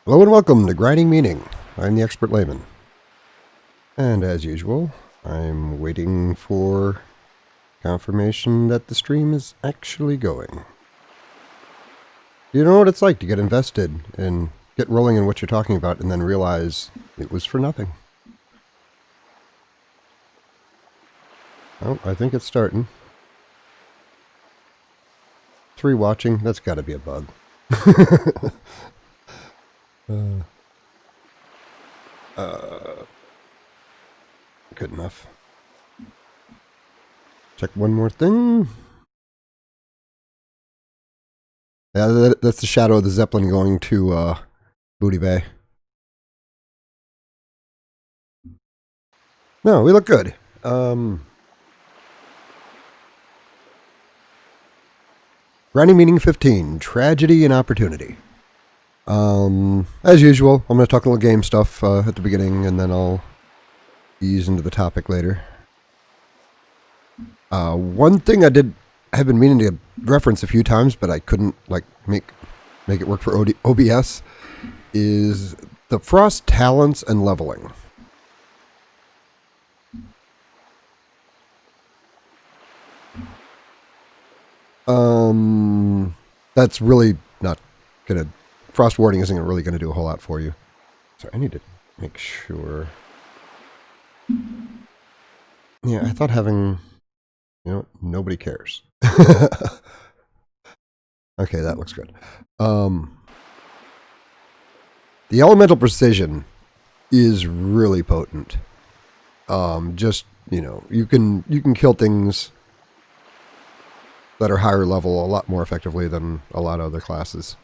Hello and welcome to Grinding Meaning. I'm the Expert Layman. And as usual, I'm waiting for confirmation that the stream is actually going. You know what it's like to get invested and get rolling in what you're talking about and then realize it was for nothing. Oh, I think it's starting. 3 watching, that's got to be a bug. Good enough. Check one more thing. Yeah, that's the shadow of the Zeppelin going to Booty Bay. No, we look good. Grinding Meaning 15, Tragedy and Opportunity. As usual, I'm going to talk a little game stuff at the beginning, and then I'll ease into the topic later. One thing I have been meaning to reference a few times, but I couldn't make it work for OBS, is the Frost talents and leveling. That's really not gonna. Frost warding isn't really gonna do a whole lot for you. So I need to make sure. Yeah, I thought having, nobody cares. Okay, that looks good. The elemental precision is really potent. You can kill things that are higher level a lot more effectively than a lot of other classes.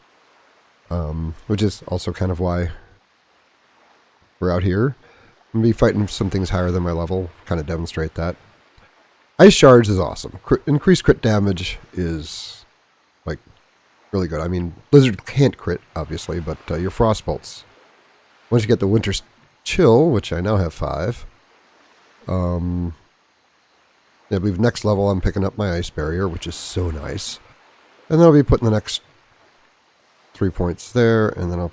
Which is also kind of why we're out here. I'm going to be fighting some things higher than my level, kind of demonstrate that. Ice Shards is awesome. Increased crit damage is, really good. I mean, Blizzard can't crit, obviously, but your Frost Bolts. Once you get the Winter Chill, which I now have 5, I believe next level I'm picking up my Ice Barrier, which is so nice. And then I'll be putting the next 3 points there, and then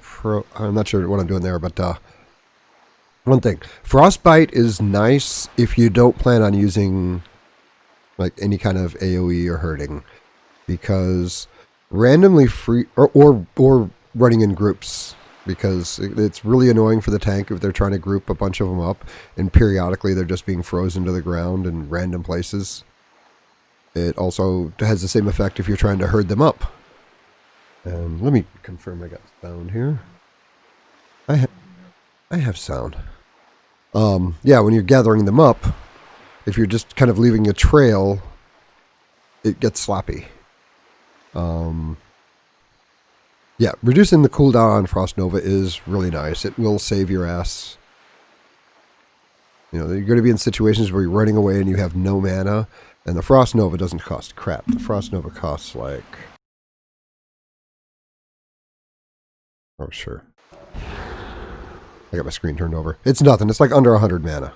I'm not sure what I'm doing there, but one thing. Frostbite is nice if you don't plan on using any kind of AoE or hurting, because randomly free or running in groups, because it's really annoying for the tank if they're trying to group a bunch of them up and periodically they're just being frozen to the ground in random places. It also has the same effect if you're trying to herd them up. And let me confirm I got sound here. I have sound. Yeah, when you're gathering them up, if you're just kind of leaving a trail, it gets sloppy. Yeah, reducing the cooldown on Frost Nova is really nice. It will save your ass. You're going to be in situations where you're running away and you have no mana, and the Frost Nova doesn't cost crap. The Frost Nova costs oh, sure. I got my screen turned over. It's nothing. It's under 100 mana.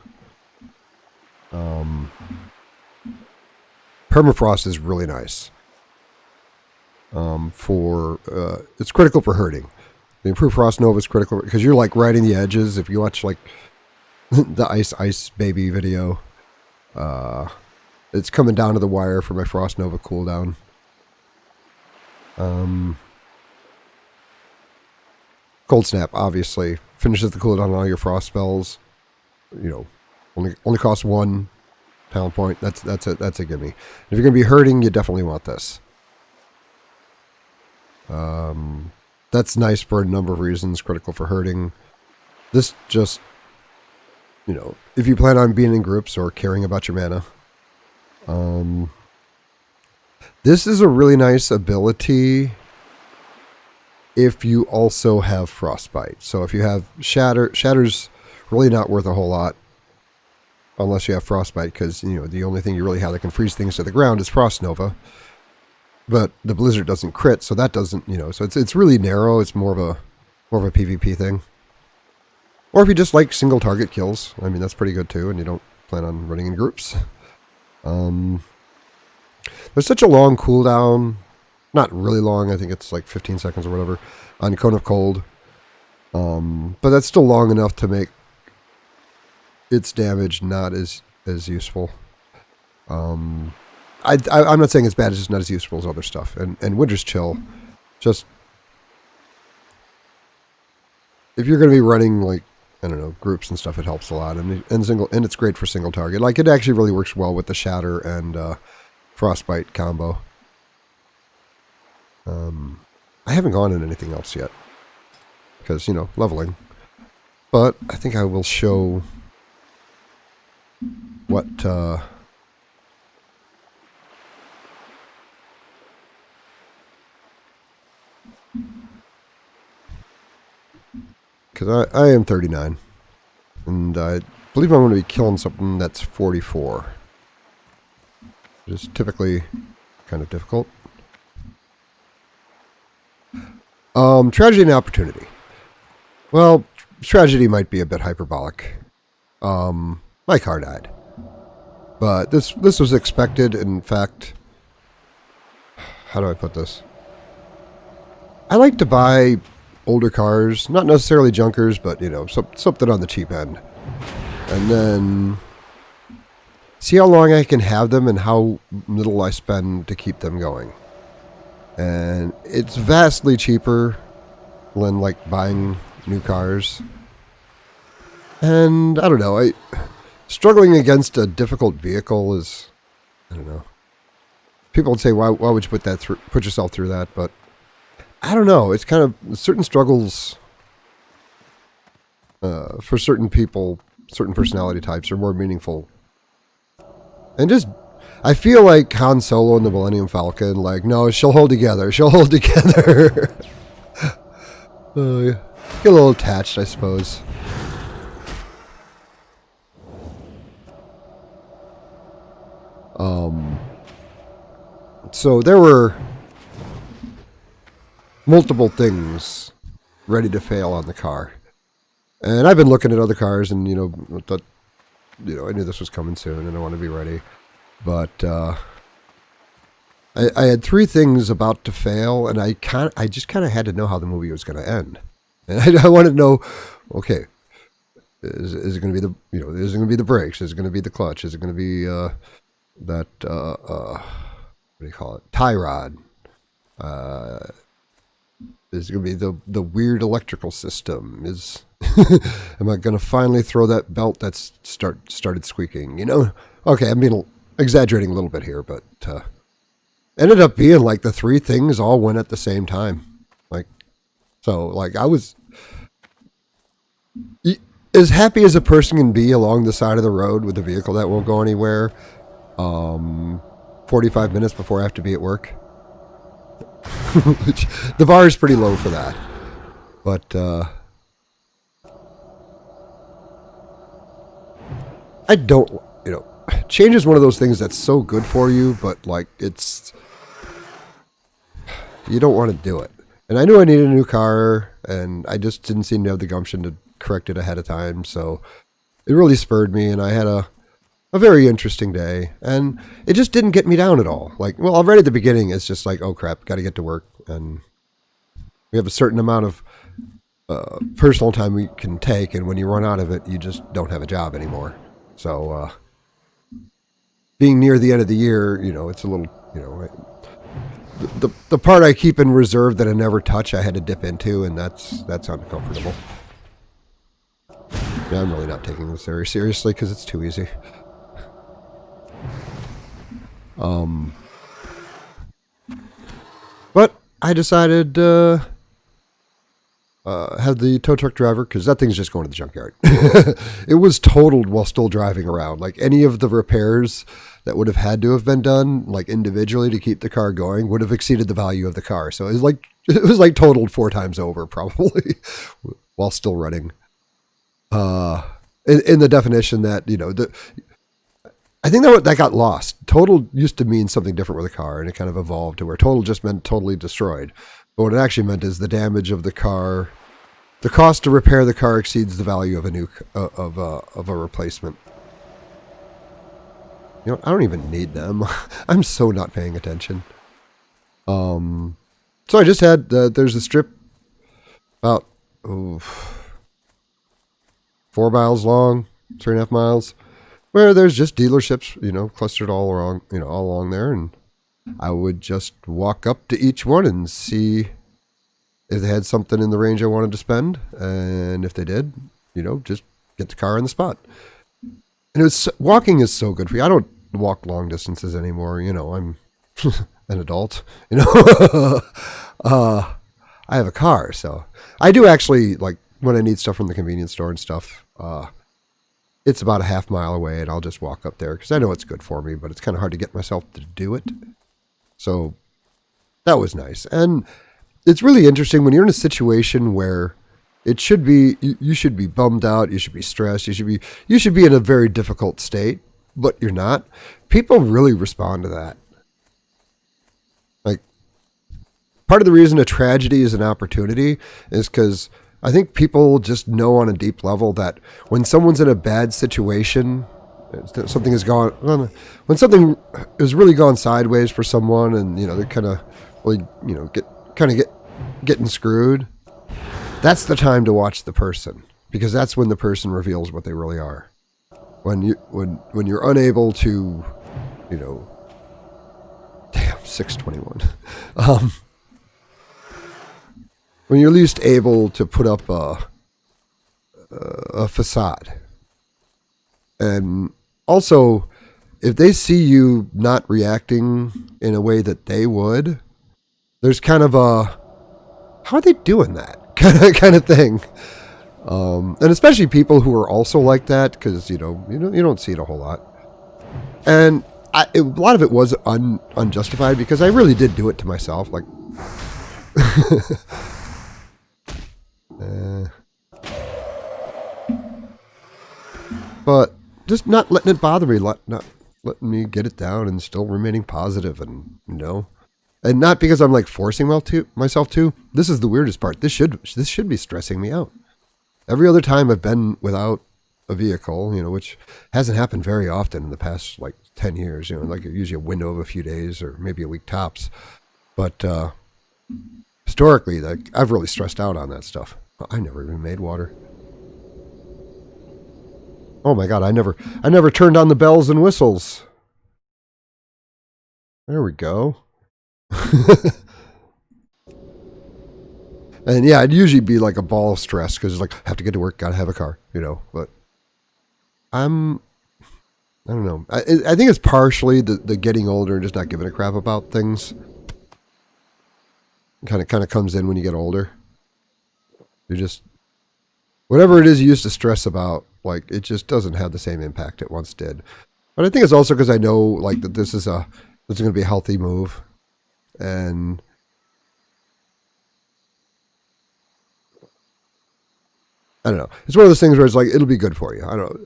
Permafrost is really nice. It's critical for hurting. The improved Frost Nova is critical because you're riding the edges. If you watch the Ice Baby video, it's coming down to the wire for my Frost Nova cooldown. Cold Snap obviously finishes the cooldown on all your frost spells. Only costs 1 talent point. That's a gimme. If you're gonna be hurting, you definitely want this. That's nice for a number of reasons. Critical for hurting. This just, if you plan on being in groups or caring about your mana, this is a really nice ability if you also have Frostbite. So if you have Shatter's really not worth a whole lot unless you have Frostbite, because the only thing you really have that can freeze things to the ground is Frost Nova. But the Blizzard doesn't crit, so that doesn't, so it's really narrow. It's more of a PvP thing. Or if you just like single target kills, I mean, that's pretty good too, and you don't plan on running in groups. There's such a long cooldown, not really long, I think it's 15 seconds or whatever, on Cone of Cold. But that's still long enough to make its damage not as useful. I'm not saying it's bad, it's just not as useful as other stuff. And Winter's Chill, just if you're going to be running like, I don't know, groups and stuff, it helps a lot. And it's great for single target. Like, it actually really works well with the Shatter and Frostbite combo. I haven't gone in anything else yet because, you know, leveling. But I think I will show what because I am 39, and I believe I'm going to be killing something that's 44, which is typically kind of difficult. Tragedy and opportunity. Well, tragedy might be a bit hyperbolic. My car died, but this was expected. In fact, how do I put this? I like to buy older cars, not necessarily junkers, but, you know, something on the cheap end, and then see how long I can have them and how little I spend to keep them going. And it's vastly cheaper than like buying new cars. And I don't know, struggling against a difficult vehicle is, I don't know. People would say, why would you put yourself through that? But I don't know. It's kind of certain struggles for certain people, certain personality types are more meaningful. And just, I feel like Han Solo and the Millennium Falcon, like, no, she'll hold together. She'll hold together. Get a little attached, I suppose. So there were multiple things ready to fail on the car. And I've been looking at other cars and, you know, I knew this was coming soon and I wanted to be ready. But I had three things about to fail, and I just kind of had to know how the movie was going to end. And I wanted to know, okay, is it going to be is it going to be the brakes? Is it going to be the clutch? Is it going to be that what do you call it? Tie rod? Is it going to be the weird electrical system? Am I going to finally throw that belt that's started squeaking? You know? Okay, I'm exaggerating a little bit here, but ended up being like the three things all went at the same time. Like I was as happy as a person can be along the side of the road with a vehicle that won't go anywhere. 45 minutes before I have to be at work. The bar is pretty low for that. But I don't, change is one of those things that's so good for you, but like you don't want to do it. And I knew I needed a new car, and I just didn't seem to have the gumption to correct it ahead of time. So it really spurred me, and I had a very interesting day. And it just didn't get me down at all. Like, well, already at the beginning, it's just like, oh crap, got to get to work. And we have a certain amount of personal time we can take, and when you run out of it, you just don't have a job anymore. So being near the end of the year, it's a little, the part I keep in reserve that I never touch, I had to dip into, and that's uncomfortable. Yeah, I'm really not taking this very seriously because it's too easy. But I decided have the tow truck driver, because that thing's just going to the junkyard. It was totaled while still driving around. Like, any of the repairs that would have had to have been done, like individually to keep the car going, would have exceeded the value of the car. So it was like totaled 4 times over, probably, while still running. In the definition that, I think that got lost. Total used to mean something different with a car, and it kind of evolved to where total just meant totally destroyed. But what it actually meant is the damage of the car, the cost to repair the car exceeds the value of a replacement. I don't even need them. I'm so not paying attention. So I just had there's a strip about 4 miles long, 3.5 miles, where there's just dealerships, clustered all along, all along there. And I would just walk up to each one and see if they had something in the range I wanted to spend. And if they did, just get the car in the spot. And walking is so good for you. I don't walk long distances anymore. I'm an adult, I have a car, so I do actually, like, when I need stuff from the convenience store and stuff, it's about a half mile away, and I'll just walk up there because I know it's good for me, but it's kind of hard to get myself to do it. So that was nice. And it's really interesting when you're in a situation where it should be, you should be bummed out, you should be stressed, you should be in a very difficult state, but you're not. People really respond to that. Like, part of the reason a tragedy is an opportunity is because I think people just know on a deep level that when someone's in a bad situation, something has gone, when something has really gone sideways for someone, and they're kind of, getting screwed. That's the time to watch the person, because that's when the person reveals what they really are. When you're unable to, damn, 621. When you're least able to put up a facade. And also, if they see you not reacting in a way that they would, there's kind of a, how are they doing that kind of thing. And especially people who are also like that, because you don't see it a whole lot. And a lot of it was unjustified, because I really did do it to myself. Like, but just not letting it bother me, not letting me get it down, and still remaining positive, and and not because I'm like forcing myself to. This is the weirdest part. This should be stressing me out. Every other time I've been without a vehicle, which hasn't happened very often in the past like 10 years, like usually a window of a few days or maybe a week tops. But historically, like, I've really stressed out on that stuff. I never even made water. Oh my God, I never turned on the bells and whistles. There we go. And yeah, it'd usually be like a ball of stress because it's like, I have to get to work, gotta have a car, but I don't know. I think it's partially the getting older and just not giving a crap about things. Kind of comes in when you get older. You just, whatever it is you used to stress about, like, it just doesn't have the same impact it once did. But I think it's also because I know, like, that this is going to be a healthy move. And I don't know. It's one of those things where it's like, it'll be good for you. I don't know.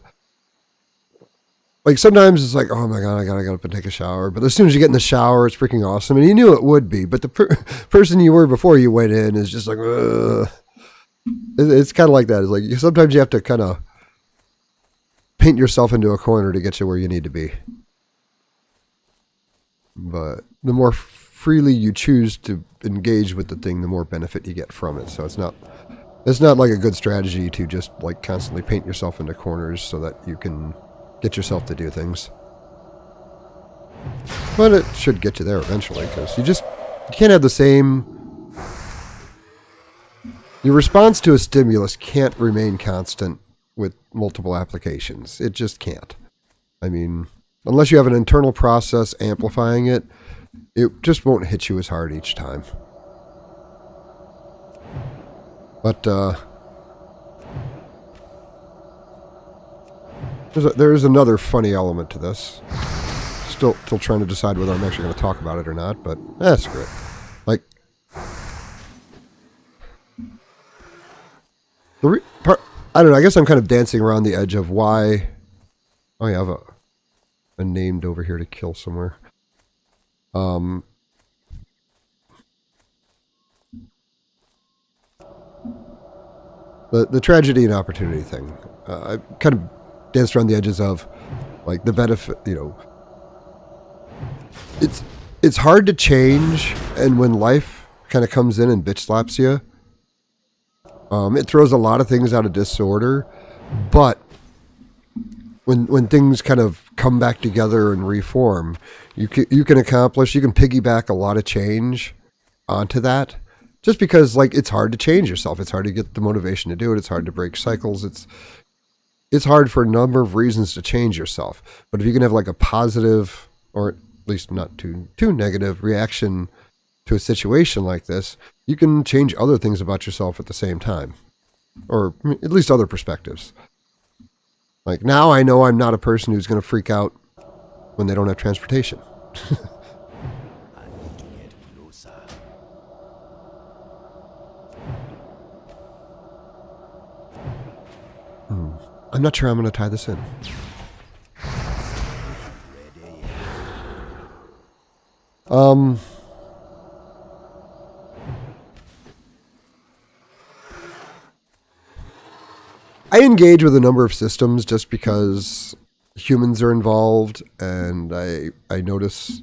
Like, sometimes it's like, oh my God, I gotta get up and take a shower. But as soon as you get in the shower, it's freaking awesome. And you knew it would be. But the person you were before you went in is just like, ugh. It's kind of like that. It's like, sometimes you have to kind of paint yourself into a corner to get you where you need to be. But the more freely you choose to engage with the thing, the more benefit you get from it. So it's not like a good strategy to just like constantly paint yourself into corners so that you can get yourself to do things. But it should get you there eventually, because you can't have the same. Your response to a stimulus can't remain constant with multiple applications. It just can't. I mean, unless you have an internal process amplifying it, it just won't hit you as hard each time. But there is another funny element to this. Still trying to decide whether I'm actually going to talk about it or not, but screw it. Like, I don't know, I guess I'm kind of dancing around the edge of why. Oh yeah, I have a named over here to kill somewhere. The tragedy and opportunity thing. I kind of danced around the edges of, like, the benefit, it's hard to change, and when life kind of comes in and bitch slaps you, It throws a lot of things out of disorder, but when things kind of come back together and reform, you can piggyback a lot of change onto that. Just because like it's hard to change yourself, it's hard to get the motivation to do it. It's hard to break cycles. It's hard for a number of reasons to change yourself. But if you can have like a positive, or at least not too negative reaction to a situation like this, you can change other things about yourself at the same time, or at least other perspectives. Like now I know I'm not a person who's going to freak out when they don't have transportation. I'm not sure I'm going to tie this in. I engage with a number of systems just because humans are involved, and I notice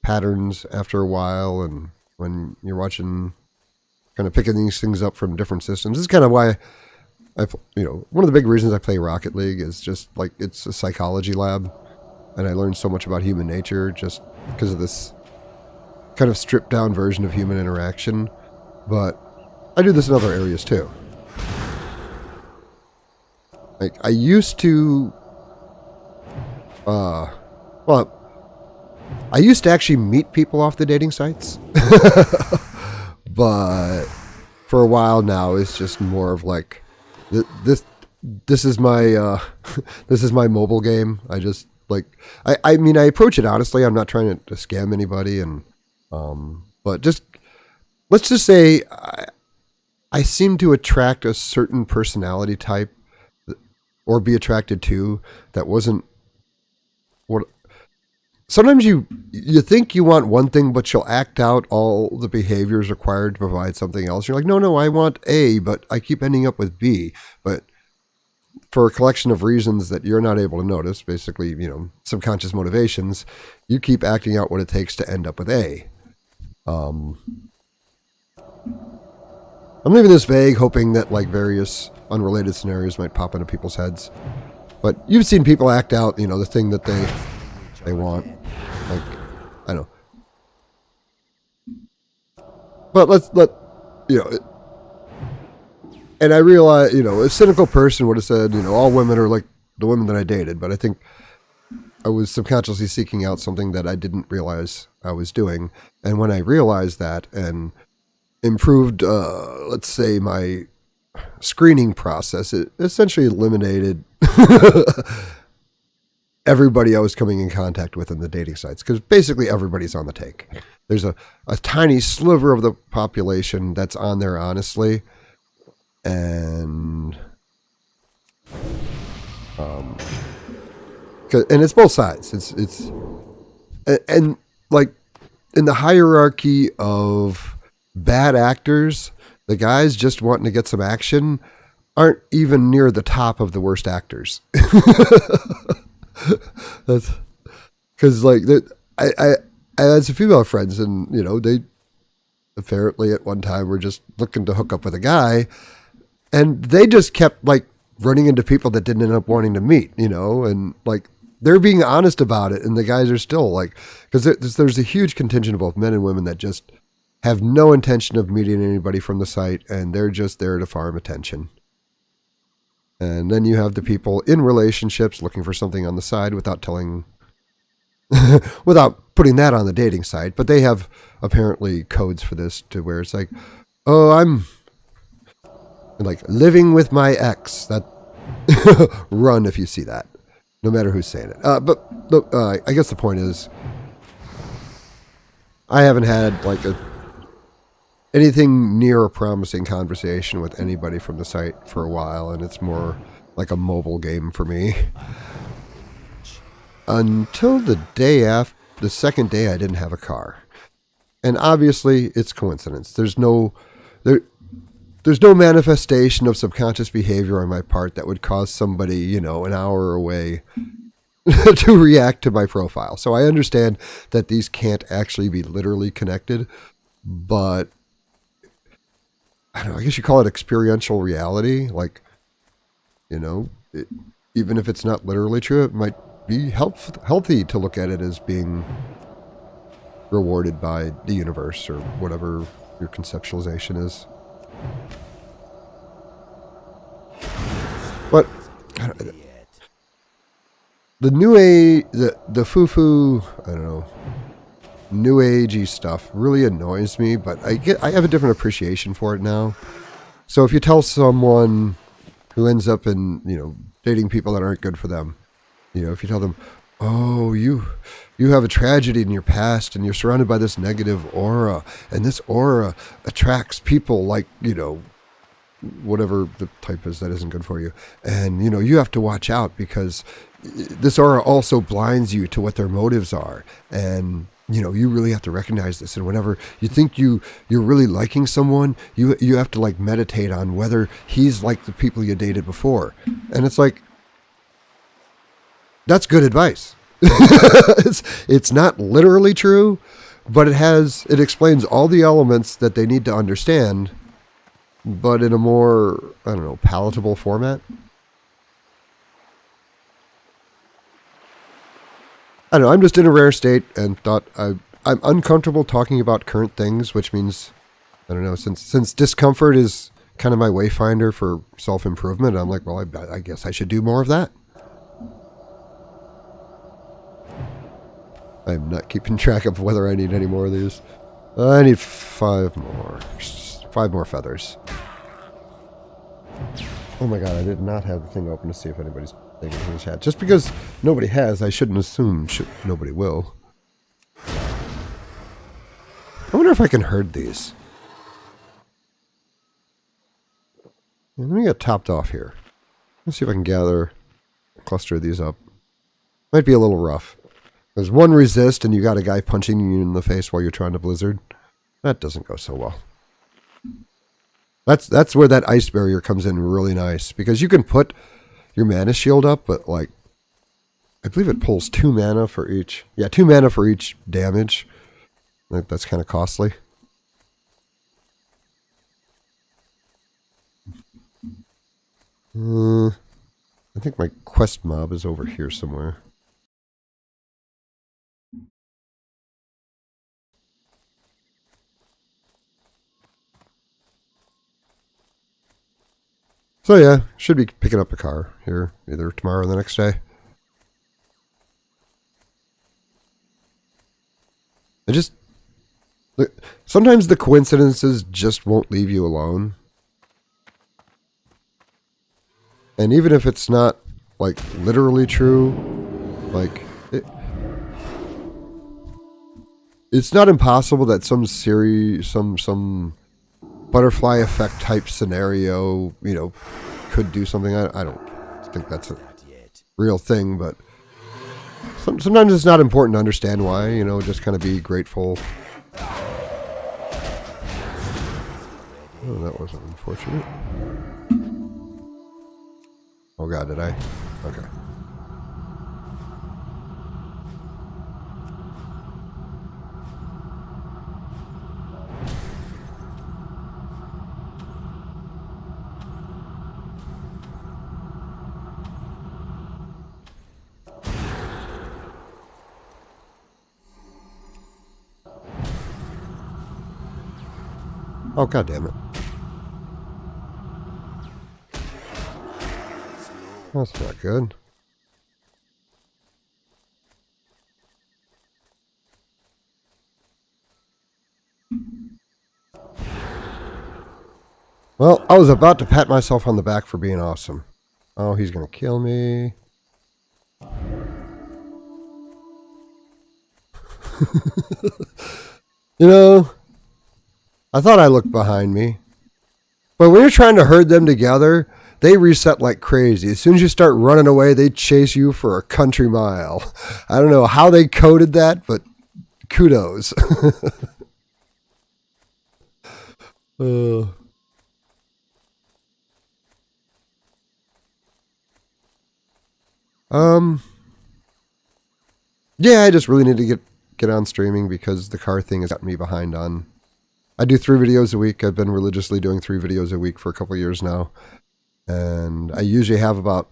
patterns after a while, and when you're watching, kind of picking these things up from different systems. This is kind of why one of the big reasons I play Rocket League is just like it's a psychology lab, and I learned so much about human nature just because of this kind of stripped down version of human interaction. But I do this in other areas too. Like I used to, I used to actually meet people off the dating sites, but for a while now it's just more of like this is my this is my mobile game. I just like I mean I approach it honestly. I'm not trying to scam anybody, and but just let's just say I seem to attract a certain personality type, or be attracted to, that wasn't what. Sometimes you think you want one thing, but you'll act out all the behaviors required to provide something else. You're like, no, I want A, but I keep ending up with B. But for a collection of reasons that you're not able to notice, basically, subconscious motivations, you keep acting out what it takes to end up with A. I'm leaving this vague, hoping that like various unrelated scenarios might pop into people's heads. But you've seen people act out, the thing that they want. Like, I don't know. But and I realize, a cynical person would have said, all women are like the women that I dated. But I think I was subconsciously seeking out something that I didn't realize I was doing. And when I realized that and improved, let's say, my screening process, it essentially eliminated everybody I was coming in contact with in the dating sites, because basically everybody's on the take. There's a tiny sliver of the population that's on there honestly, and it's both sides. It's like in the hierarchy of bad actors, the guys just wanting to get some action aren't even near the top of the worst actors. That's because like I had some female friends, and they apparently at one time were just looking to hook up with a guy, and they just kept like running into people that didn't end up wanting to meet, and like they're being honest about it, and the guys are still like, because there's a huge contingent of both men and women that just have no intention of meeting anybody from the site, and they're just there to farm attention. And then you have the people in relationships looking for something on the side without without putting that on the dating site. But they have apparently codes for this, to where it's like, oh, I'm like living with my ex. That run if you see that, no matter who's saying it. But I guess the point is, I haven't had like anything near a promising conversation with anybody from the site for a while, and it's more like a mobile game for me. Until the second day I didn't have a car. And obviously it's coincidence. There's no manifestation of subconscious behavior on my part that would cause somebody, an hour away to react to my profile. So I understand that these can't actually be literally connected, but I don't know, I guess you call it experiential reality. Like, even if it's not literally true, it might be healthy to look at it as being rewarded by the universe or whatever your conceptualization is. But the new age, the foo-foo, I don't know, new agey stuff really annoys me, but I have a different appreciation for it now. So if you tell someone who ends up in, dating people that aren't good for them, if you tell them, oh, you have a tragedy in your past and you're surrounded by this negative aura, and this aura attracts people like, whatever the type is that isn't good for you. And, you have to watch out because this aura also blinds you to what their motives are. And, you really have to recognize this. And whenever you think you're really liking someone, you have to like meditate on whether he's like the people you dated before. And it's like, that's good advice. It's not literally true, but it explains all the elements that they need to understand, but in a more, I don't know, palatable format. I don't know, I'm just in a rare state and thought I'm uncomfortable talking about current things, which means, I don't know, since discomfort is kind of my wayfinder for self-improvement, I'm like, well, I guess I should do more of that. I'm not keeping track of whether I need any more of these. I need 5 more. 5 more feathers. Oh my god, I did not have the thing open to see if anybody's thinking in the chat. Just because nobody has, I shouldn't assume nobody will. I wonder if I can herd these. Let me get topped off here. Let's see if I can gather a cluster of these up. Might be a little rough. There's one resist and you got a guy punching you in the face while you're trying to blizzard. That doesn't go so well. That's where that ice barrier comes in really nice. Because you can put your mana shield up, but like, I believe it pulls 2 mana for each. Yeah, 2 mana for each damage. That's kind of costly. I think my quest mob is over here somewhere. So yeah, should be picking up a car here either tomorrow or the next day. Sometimes the coincidences just won't leave you alone. And even if it's not like literally true, like it's not impossible that some butterfly effect type scenario, could do something. I don't think that's a real thing, but sometimes it's not important to understand why, just kind of be grateful. Oh, that wasn't unfortunate. Oh god, did I? Okay. Oh, god damn it. That's not good. Well, I was about to pat myself on the back for being awesome. Oh, he's gonna kill me. I thought I looked behind me. But when you're trying to herd them together, they reset like crazy. As soon as you start running away, they chase you for a country mile. I don't know how they coded that, but kudos. Yeah, I just really need to get on streaming because the car thing has got me behind on I do 3 videos a week. I've been religiously doing 3 videos a week for a couple of years now. And I usually have about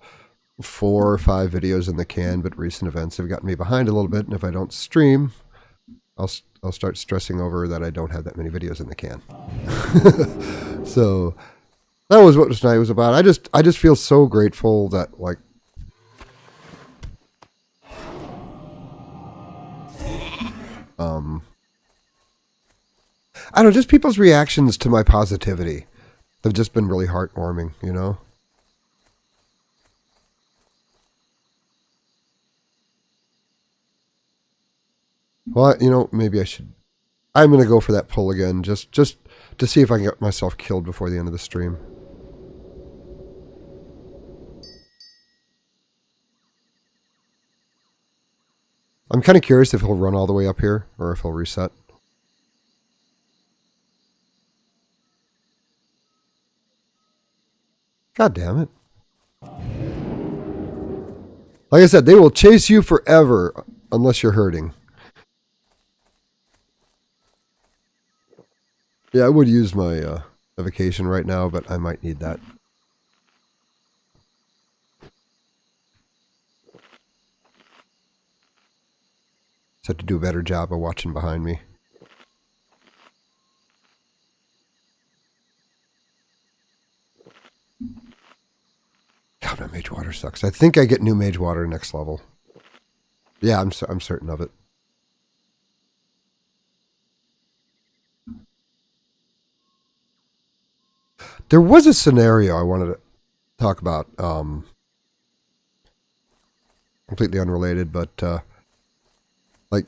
4 or 5 videos in the can, but recent events have gotten me behind a little bit. And if I don't stream, I'll start stressing over that I don't have that many videos in the can. So that was what tonight was about. I just feel so grateful that, like, I don't know, just people's reactions to my positivity have just been really heartwarming, you know? Well, you know, maybe I should. I'm going to go for that pull again, just to see if I can get myself killed before the end of the stream. I'm kind of curious if he'll run all the way up here or if he'll reset. God damn it. Like I said, they will chase you forever unless you're hurting. Yeah, I would use my evocation right now, but I might need that. Just have to do a better job of watching behind me. God, my Mage Water sucks. I think I get new Mage Water next level. Yeah, I'm certain of it. There was a scenario I wanted to talk about, completely unrelated, but like,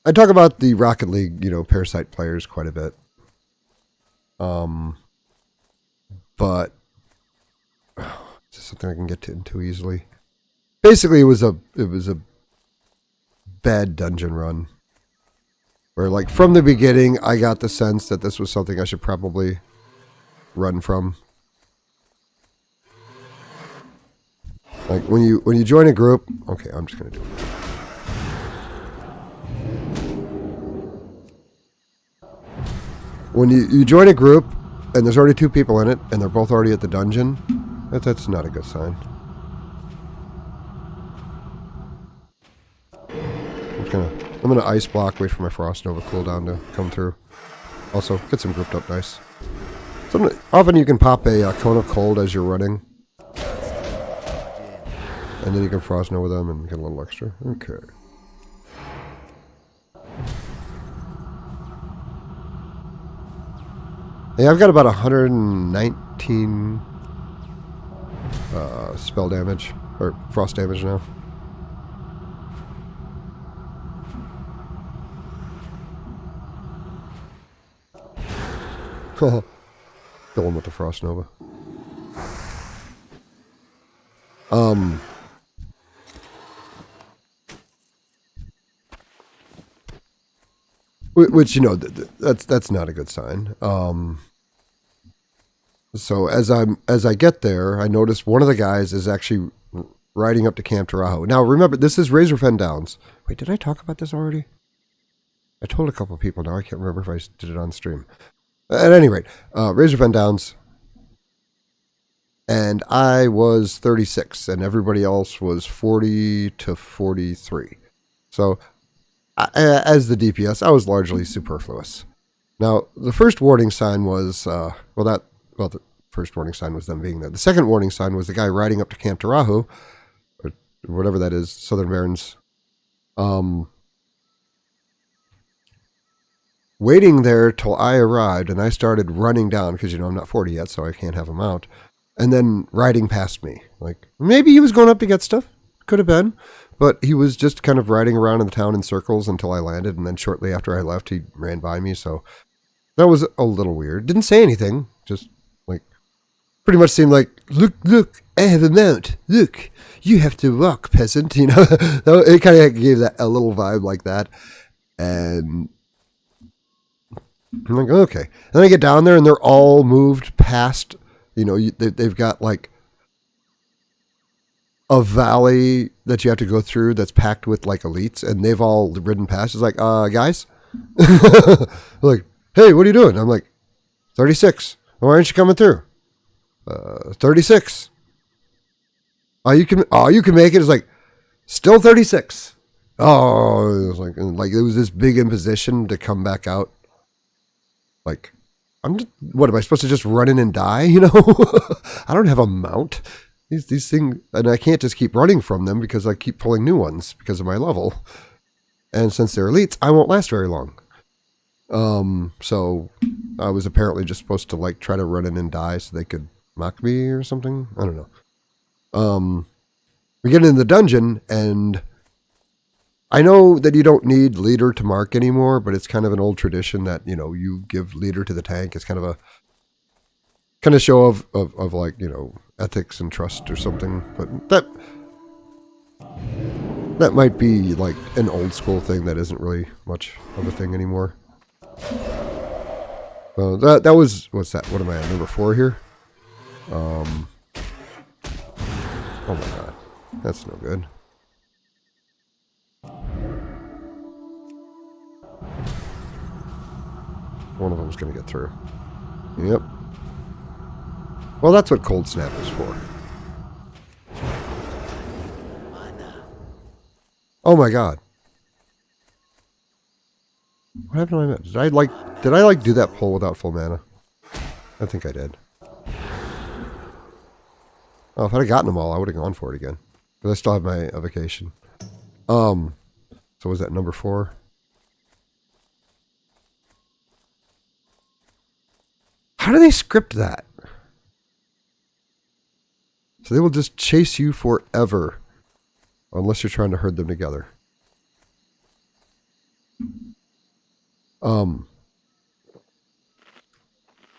I talk about the Rocket League, you know, Parasite players quite a bit. But is this something I can get into easily? Basically, it was a bad dungeon run. Where, like, from the beginning, I got the sense that this was something I should probably run from. Like, when you join a group... Okay, I'm just going to do it. When you join a group, and there's already 2 people in it, and they're both already at the dungeon, that's not a good sign. I'm gonna ice block, wait for my Frost Nova cooldown to come through. Also, get some grouped up dice. Often you can pop a Cone of Cold as you're running. And then you can Frost Nova them and get a little extra. Okay. Yeah, I've got about 119 spell damage, or frost damage now. Kill him with the Frost Nova. Which, you know, that's not a good sign. So as I get there, I notice one of the guys is actually riding up to Camp Tarajo. Now remember, this is Razorfen Downs. Wait, did I talk about this already? I told a couple of people now. I can't remember if I did it on stream. At any rate, Razorfen Downs, and I was 36, and everybody else was 40 to 43. So, as the DPS, I was largely superfluous. Now, the first warning sign was, the first warning sign was them being there. The second warning sign was the guy riding up to Camp Tarajo, or whatever that is, Southern Barrens, waiting there till I arrived, and I started running down, because, you know, I'm not 40 yet, so I can't have him out, and then riding past me. Like, maybe he was going up to get stuff. Could have been. But he was just kind of riding around in the town in circles until I landed, and then shortly after I left, he ran by me, so that was a little weird. Didn't say anything, just, like, pretty much seemed like, look, I have a mount. Look, you have to walk, peasant, you know. It kind of gave that a little vibe like that, and I'm like, okay. And then I get down there, and they're all moved past, you know, they've got, like, a valley that you have to go through that's packed with, like, elites, and they've all ridden past. It's like, guys, Like, hey, what are you doing? I'm like, 36. Why aren't you coming through? 36. Oh, you can make it. It's like, still 36. Oh, it was like it was this big imposition to come back out. Like, what am I supposed to just run in and die? I don't have a mount. These things, and I can't just keep running from them because I keep pulling new ones because of my level. And since they're elites, I won't last very long. So I was apparently just supposed to like try to run in and die so they could mock me or something. I don't know. We get into the dungeon, and I know that you don't need leader to mark anymore, but it's kind of an old tradition that, you give leader to the tank. It's kind of a show of like, ethics and trust or something. But that might be like an old school thing that isn't really much of a thing anymore. That was, what's that? What am I at, number 4 here? Oh my god. That's no good. One of them's going to get through. Yep. Well, that's what Cold Snap is for. Oh my god. What happened to my mana? Did I do that pull without full mana? I think I did. Oh, if I'd have gotten them all, I would have gone for it again. Because I still have my evocation. So was that number 4? How do they script that? So they will just chase you forever. Unless you're trying to herd them together.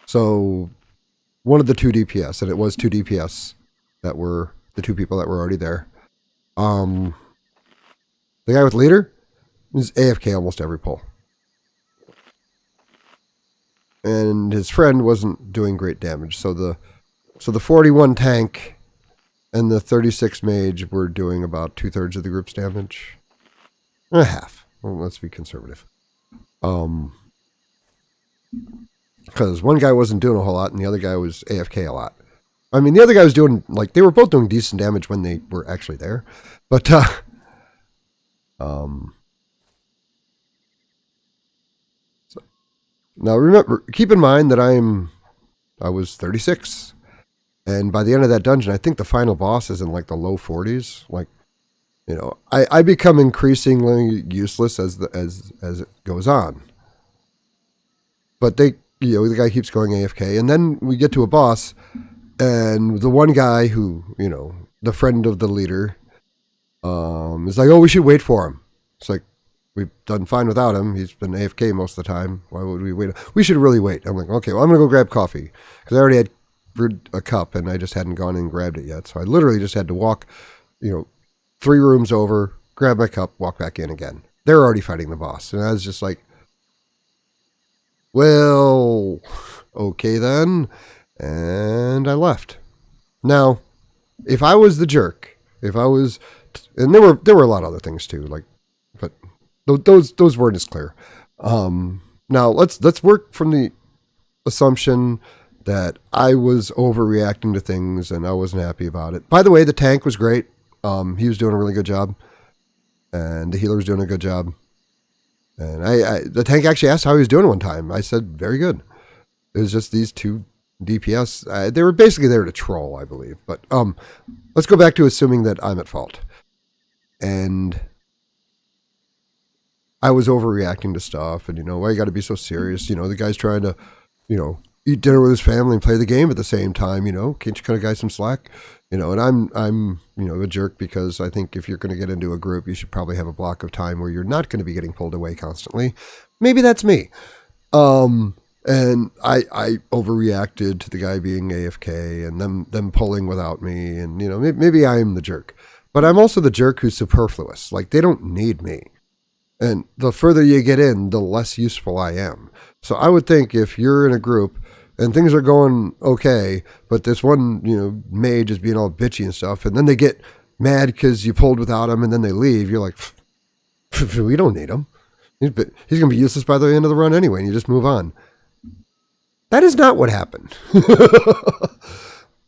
So one of the 2 DPS, and it was 2 DPS that were the 2 people that were already there. The guy with leader is AFK almost every pull. And his friend wasn't doing great damage. So the 41 tank and the 36 mage were doing about 2/3 of the group's damage. Half. Well, let's be conservative. Because one guy wasn't doing a whole lot and the other guy was AFK a lot. I mean, the other guy was doing, like, they were both doing decent damage when they were actually there. But, now remember, keep in mind that I was 36. And by the end of that dungeon, I think the final boss is in like the low 40s. Like, I become increasingly useless as it goes on. But the guy keeps going AFK, and then we get to a boss, and the one guy who, the friend of the leader, is like, oh, we should wait for him. It's like, we've done fine without him. He's been AFK most of the time. Why would we wait? We should really wait. I'm like, okay, well, I'm going to go grab coffee. Because I already had brewed a cup, and I just hadn't gone and grabbed it yet. So I literally just had to walk, 3 rooms over, grab my cup, walk back in again. They're already fighting the boss. And I was just like, well, okay then. And I left. Now, if I was the jerk, and there were a lot of other things too, like, but those weren't as clear. Now let's work from the assumption that I was overreacting to things and I wasn't happy about it. By the way, the tank was great. He was doing a really good job, and the healer was doing a good job. And the tank actually asked how he was doing one time. I said, very good. It was just these 2 DPS. They were basically there to troll, I believe. But let's go back to assuming that I'm at fault. And I was overreacting to stuff. And, why you got to be so serious? The guy's trying to, eat dinner with his family and play the game at the same time. Can't you cut a guy some slack? And I'm a jerk because I think if you're going to get into a group, you should probably have a block of time where you're not going to be getting pulled away constantly. Maybe that's me. And I overreacted to the guy being AFK and them pulling without me. And, maybe I'm the jerk. But I'm also the jerk who's superfluous. Like, they don't need me. And the further you get in, the less useful I am. So I would think if you're in a group and things are going okay, but this one, mage is being all bitchy and stuff, and then they get mad because you pulled without them, and then they leave, you're like, we don't need them. He's going to be useless by the end of the run anyway, and you just move on. That is not what happened.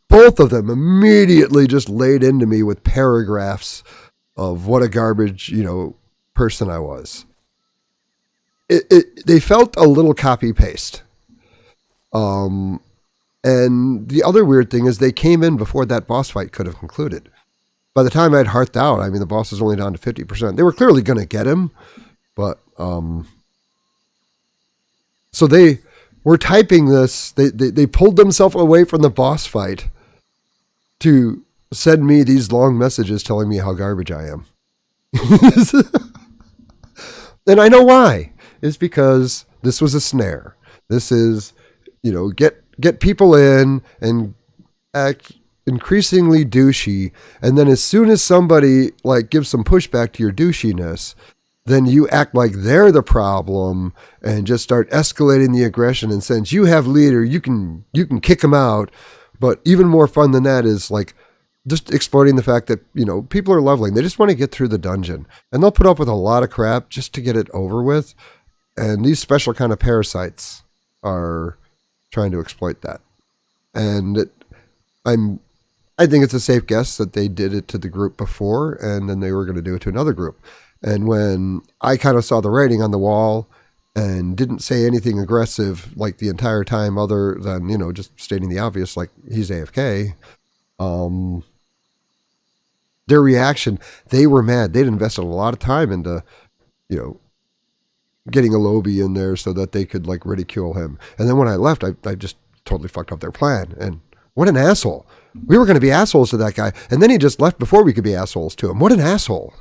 Both of them immediately just laid into me with paragraphs of what a garbage, person I was. They felt a little copy-paste. And the other weird thing is they came in before that boss fight could have concluded. By the time I'd hearthed out, the boss was only down to 50%. They were clearly going to get him, but so they were typing this. They pulled themselves away from the boss fight to send me these long messages telling me how garbage I am. And I know why. It's because this was a snare. This is, get people in and act increasingly douchey, and then as soon as somebody gives some pushback to your douchiness, then you act like they're the problem and just start escalating the aggression. And since you have leader, you can kick them out. But even more fun than that is just exploiting the fact that people are leveling. They just want to get through the dungeon, and they'll put up with a lot of crap just to get it over with. And these special kind of parasites are trying to exploit that. And I think it's a safe guess that they did it to the group before, and then they were going to do it to another group. And when I kind of saw the writing on the wall and didn't say anything aggressive the entire time other than, just stating the obvious, he's AFK, their reaction, they were mad. They'd invested a lot of time into, getting a lobby in there so that they could ridicule him. And then when I left, I just totally fucked up their plan. And what an asshole. We were going to be assholes to that guy. And then he just left before we could be assholes to him. What an asshole,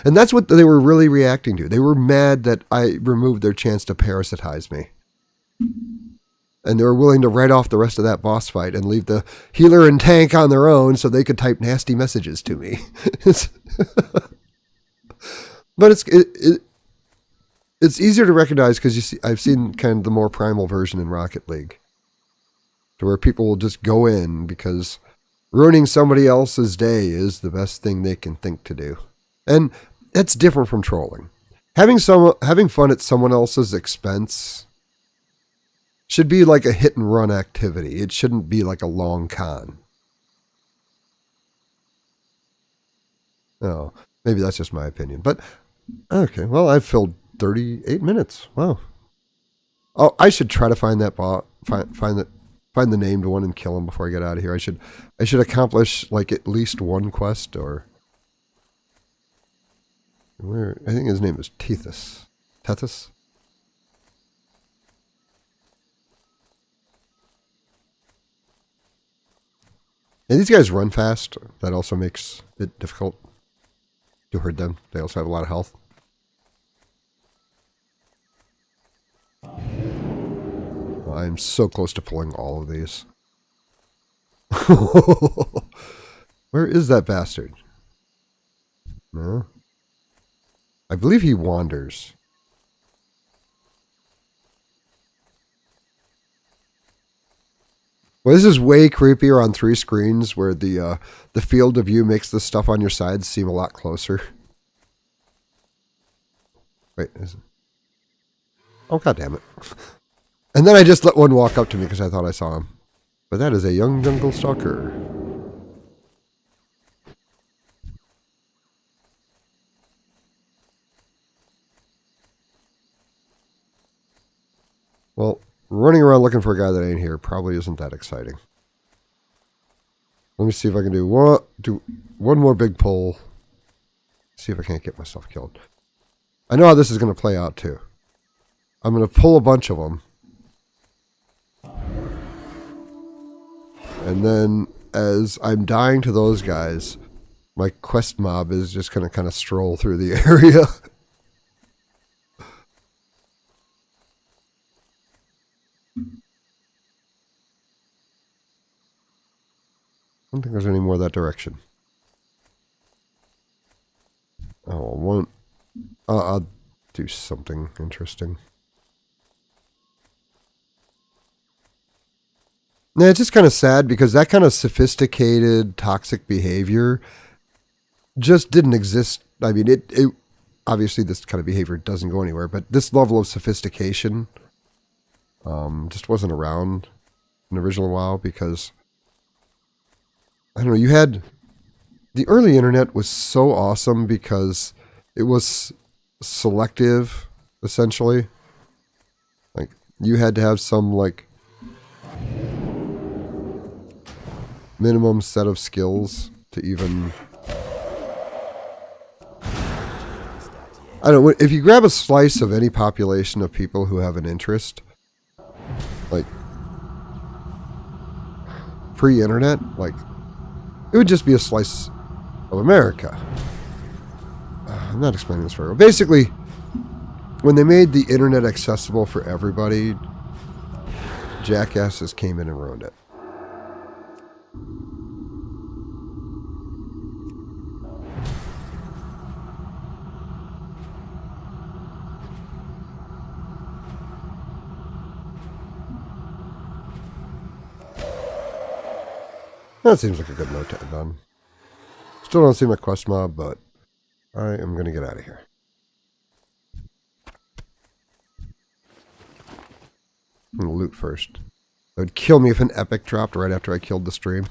And that's what they were really reacting to. They were mad that I removed their chance to parasitize me. And they were willing to write off the rest of that boss fight and leave the healer and tank on their own so they could type nasty messages to me. But it's easier to recognize because I've seen kind of the more primal version in Rocket League, to where people will just go in because ruining somebody else's day is the best thing they can think to do. And that's different from trolling. Having fun at someone else's expense should be like a hit and run activity. It shouldn't be like a long con. Oh, maybe that's just my opinion. But okay, well, I've filled 38 minutes. Wow. Oh, I should try to find that find the named one and kill him before I get out of here. I should accomplish at least one quest, or where I think his name is Tethys. Tethys? And these guys run fast. That also makes it difficult to hurt them. They also have a lot of health. I'm so close to pulling all of these. Where is that bastard? No. I believe he wanders. Well, this is way creepier on 3 screens, where the field of view makes the stuff on your sides seem a lot closer. Wait, is it? Oh, God damn it. And then I just let one walk up to me because I thought I saw him. But that is a young jungle stalker. Well, running around looking for a guy that ain't here probably isn't that exciting. Let me see if I can do one more big pull. See if I can't get myself killed. I know how this is going to play out too. I'm going to pull a bunch of them. And then as I'm dying to those guys, my quest mob is just going to kind of stroll through the area. I don't think there's any more that direction. Oh, I'll do something interesting. Yeah, it's just kind of sad because that kind of sophisticated, toxic behavior just didn't exist. I mean, obviously this kind of behavior doesn't go anywhere, but this level of sophistication just wasn't around in the original WoW because, I don't know, you had... The early internet was so awesome because it was selective, essentially. Like, you had to have some, like, minimum set of skills to even... I don't know, if you grab a slice of any population of people who have an interest, like, pre-internet, like, it would just be a slice of America. I'm not explaining this very well. Basically, when they made the internet accessible for everybody, jackasses came in and ruined it. That seems like a good note to end on. Still don't see my quest mob, but I am going to get out of here. I'm going to loot first. It would kill me if an epic dropped right after I killed the stream.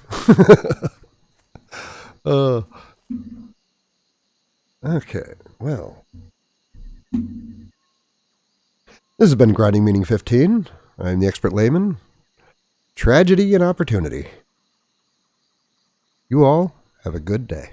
Okay, well. This has been Grinding Meaning 15. I'm the Expert Layman. Tragedy and opportunity. You all have a good day.